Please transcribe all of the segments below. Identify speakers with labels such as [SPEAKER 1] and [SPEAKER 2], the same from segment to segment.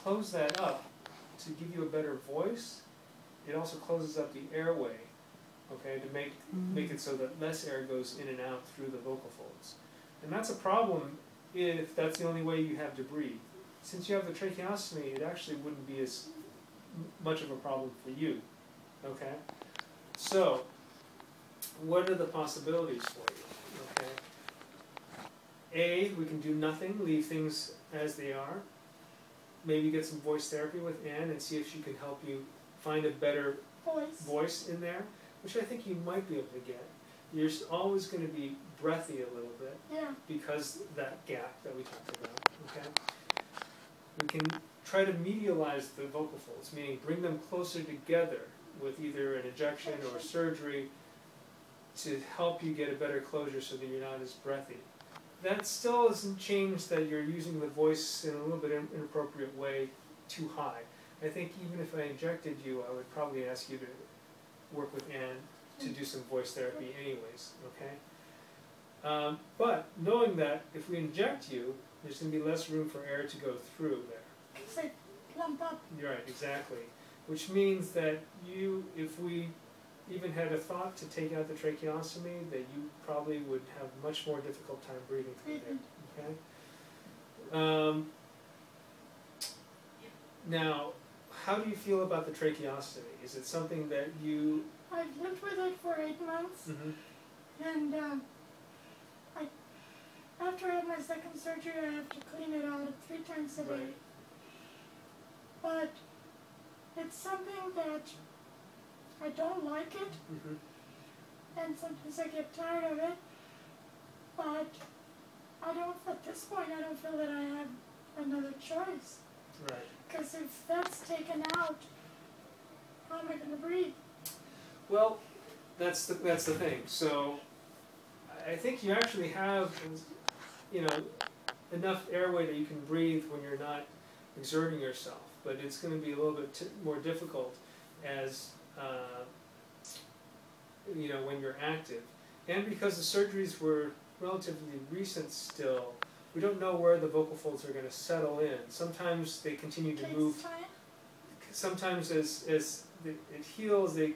[SPEAKER 1] close that up to give you a better voice. It also closes up the airway, okay, to make it so that less air goes in and out through the vocal folds. And that's a problem if that's the only way you have to breathe. Since you have the tracheostomy, it actually wouldn't be as much of a problem for you, okay? So, what are the possibilities for you, okay? A, we can do nothing, leave things as they are. Maybe get some voice therapy with Anne and see if she can help you find a better voice in there, which I think you might be able to get. You're always going to be breathy a little bit because that gap that we talked about, okay? We can try to medialize the vocal folds, meaning bring them closer together with either an injection or surgery to help you get a better closure so that you're not as breathy. That still doesn't change that you're using the voice in a little bit inappropriate way too high. I think even if I injected you, I would probably ask you to work with Anne to do some voice therapy anyways, okay? But knowing that if we inject you, there's going to be less room for air to go through there.
[SPEAKER 2] It's like plump up.
[SPEAKER 1] You're right, exactly. Which means that if we even had a thought to take out the tracheostomy, that you probably would have much more difficult time breathing through there, okay? Now, how do you feel about the tracheostomy? Is it something that you...
[SPEAKER 2] I've lived with it for 8 months, and after I had my second surgery, I have to clean it out 3 times a day. But it's something that I don't like it, and sometimes I get tired of it, but at this point, I don't feel that I have another choice.
[SPEAKER 1] Right.
[SPEAKER 2] Because if that's taken out, how am I going to breathe?
[SPEAKER 1] Well, that's the thing. So I think you actually have, enough airway that you can breathe when you're not exerting yourself. But it's going to be a little bit more difficult as when you're active. And because the surgeries were relatively recent still, we don't know where the vocal folds are going to settle in. Sometimes they continue to move. Sometimes as it heals, they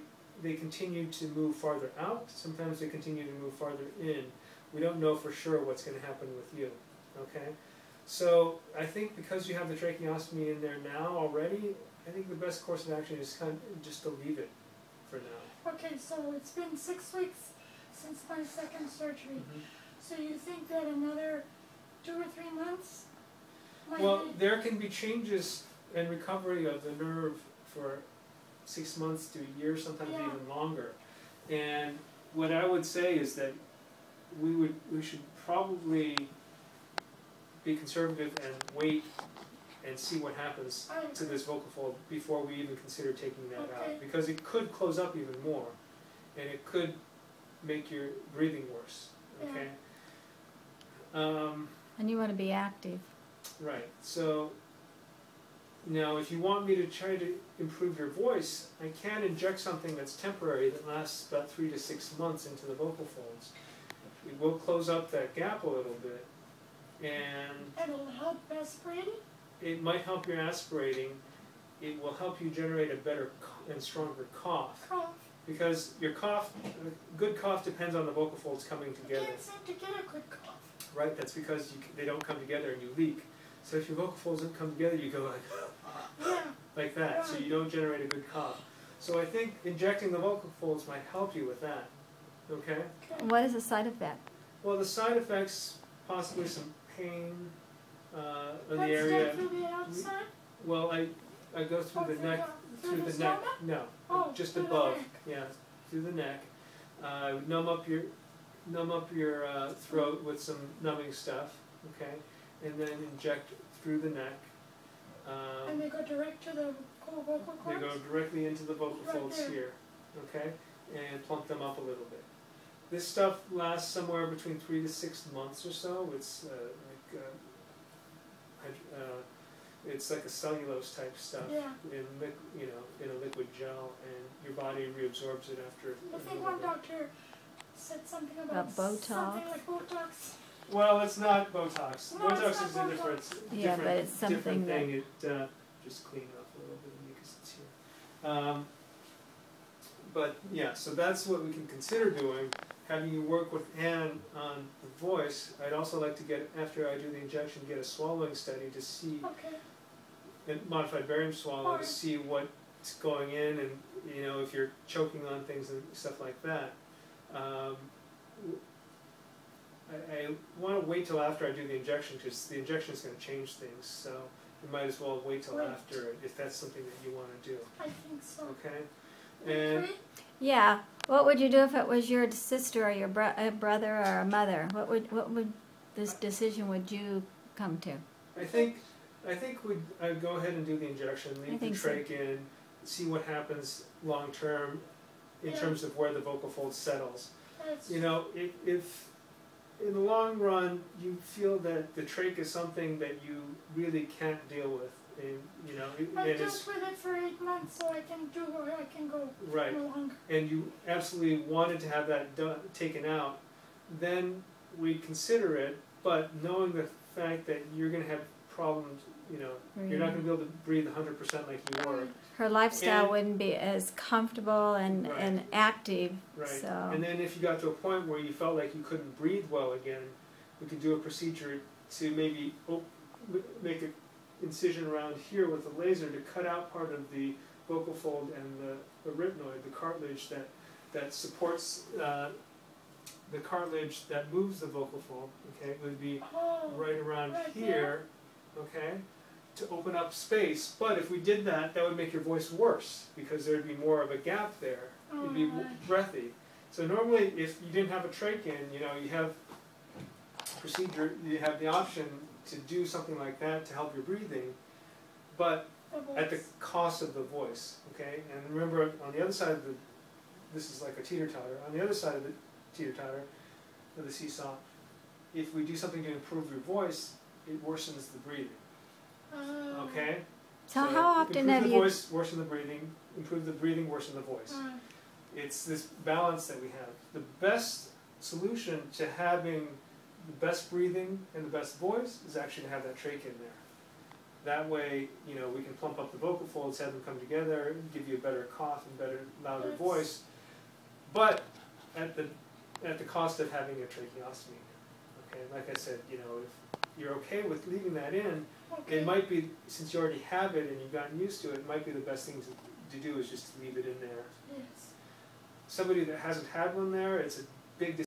[SPEAKER 1] continue to move farther out. Sometimes they continue to move farther in. We don't know for sure what's going to happen with you. Okay? So I think because you have the tracheostomy in there now already, I think the best course of action is just to leave it for now.
[SPEAKER 2] Okay, so it's been 6 weeks since my second surgery. So you think that another 2 or 3 months might
[SPEAKER 1] Well, there can be changes and recovery of the nerve for 6 months to a year, sometimes even longer. And what I would say is that we should probably be conservative and wait and see what happens to this vocal fold before we even consider taking that out, because it could close up even more, and it could make your breathing worse. Okay.
[SPEAKER 3] And you want to be active.
[SPEAKER 1] Right. So now, if you want me to try to improve your voice, I can inject something that's temporary that lasts about 3 to 6 months into the vocal folds. It will close up that gap a little bit, and
[SPEAKER 2] it'll help aspirating?
[SPEAKER 1] It might help your aspirating. It will help you generate a better and stronger cough. Because your cough, a good cough depends on the vocal folds coming together.
[SPEAKER 2] I can't seem to get a good cough.
[SPEAKER 1] Right, that's because they don't come together and you leak. So if your vocal folds don't come together, you go like that. Right. So you don't generate a good cough. So I think injecting the vocal folds might help you with that. Okay?
[SPEAKER 3] What is the side effect?
[SPEAKER 1] Well, the side effects, possibly some pain in the area.
[SPEAKER 2] Through the outside?
[SPEAKER 1] Well, I go through the neck.
[SPEAKER 2] Through the neck?
[SPEAKER 1] No, just above. Yeah, through the neck. Numb up your throat with some numbing stuff. Okay, and then inject through the neck.
[SPEAKER 2] And they go direct to the vocal cords?
[SPEAKER 1] They go directly into the vocal folds here. Okay, and plump them up a little bit. This stuff lasts somewhere between 3 to 6 months or so. It's it's like a cellulose type stuff in a liquid gel, and your body reabsorbs it after.
[SPEAKER 2] I think one doctor said something about
[SPEAKER 3] Botox.
[SPEAKER 2] Something like Botox.
[SPEAKER 1] Well, it's not Botox.
[SPEAKER 2] No,
[SPEAKER 1] Botox
[SPEAKER 2] it's not
[SPEAKER 1] is a different
[SPEAKER 3] but it's something
[SPEAKER 1] thing. just clean off a little bit of mucus that's here. But yeah, so that's what we can consider doing. Having you work with Anne on the voice. I'd also like to get, after I do the injection, get a swallowing study to see, modified barium swallow, to see what's going in, and you know, if you're choking on things and stuff like that. I want to wait till after I do the injection, because the injection is going to change things, so you might as well wait till after if that's something that you want to do.
[SPEAKER 2] I think so.
[SPEAKER 1] Okay? And
[SPEAKER 3] Yeah. What would you do if it was your sister or your brother or a mother? What would this decision would you come to?
[SPEAKER 1] I think I'd go ahead and do the injection, leave the trach in, see what happens long term in terms of where the vocal fold settles. You know, if in the long run you feel that the trach is something that you really can't deal with, and you know,
[SPEAKER 2] I've dealt with it for 8 months, so I can go no longer.
[SPEAKER 1] And you absolutely wanted to have that taken out, then we'd consider it. But knowing the fact that you're going to have problems, you know, you're not going to be able to breathe 100% like you were.
[SPEAKER 3] Her lifestyle wouldn't be as comfortable and active.
[SPEAKER 1] Right.
[SPEAKER 3] So.
[SPEAKER 1] And then if you got to a point where you felt like you couldn't breathe well again, we could do a procedure to maybe make an incision around here with a laser to cut out part of the vocal fold and the arytenoid, the cartilage that supports the cartilage that moves the vocal fold. Okay, it would be right around here. Okay, to open up space. But if we did that, that would make your voice worse, because there'd be more of a gap there. It'd be breathy. So normally, if you didn't have a trach in, you know, you have procedure, you have the option to do something like that to help your breathing, but at the cost of the voice. Okay, and remember, on the other side of this is like a teeter-totter. On the other side of the teeter-totter, of the seesaw, if we do something to improve your voice, it worsens the breathing. Okay?
[SPEAKER 3] So how often have you...
[SPEAKER 1] Improve the voice, worsen the breathing. Improve the breathing, worsen the voice. It's this balance that we have. The best solution to having the best breathing and the best voice is actually to have that trach in there. That way, you know, we can plump up the vocal folds, have them come together, give you a better cough and better, louder voice, but at the cost of having a tracheostomy. Okay, like I said, you know, if you're okay with leaving that in, it might be, since you already have it and you've gotten used to it, it might be the best thing to do is just to leave it in there.
[SPEAKER 2] Yes.
[SPEAKER 1] Somebody that hasn't had one there, it's a big